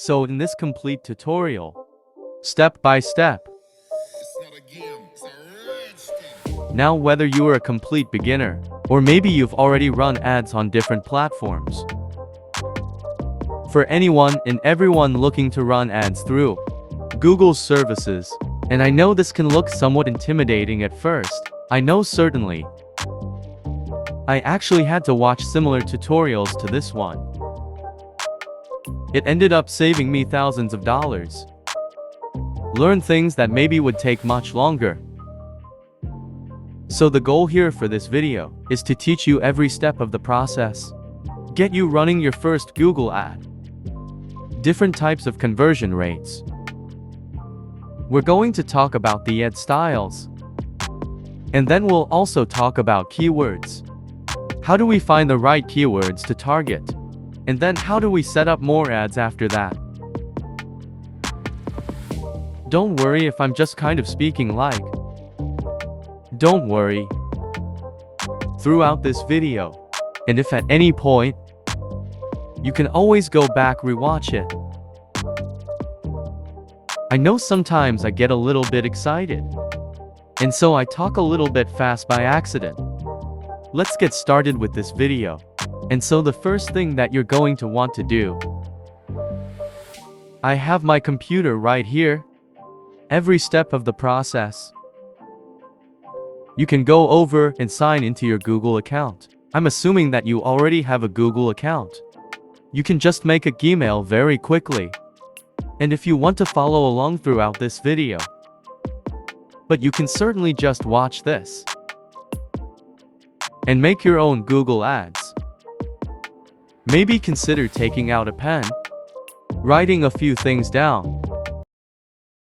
So in this complete tutorial, step by step, now whether you are a complete beginner, or maybe you've already run ads on different platforms, for anyone and everyone looking to run ads through Google's services, and I know this can look somewhat intimidating at first, I know certainly. I actually had to watch similar tutorials to this one. It ended up saving me thousands of dollars. Learn things that maybe would take much longer. So the goal here for this video is to teach you every step of the process. Get you running your first Google ad. Different types of conversion rates. We're going to talk about the ad styles. And then we'll also talk about keywords. How do we find the right keywords to target? And then how do we set up more ads after that? Don't worry if I'm just kind of speaking like. Don't worry. Throughout this video, and if at any point, you can always go back rewatch it. I know sometimes I get a little bit excited, and so I talk a little bit fast by accident. Let's get started with this video. And so the first thing that you're going to want to do, I have my computer right here. Every step of the process. You can go over and sign into your Google account. I'm assuming that you already have a Google account. You can just make a Gmail very quickly. And if you want to follow along throughout this video, but you can certainly just watch this and make your own Google ads. Maybe consider taking out a pen, writing a few things down,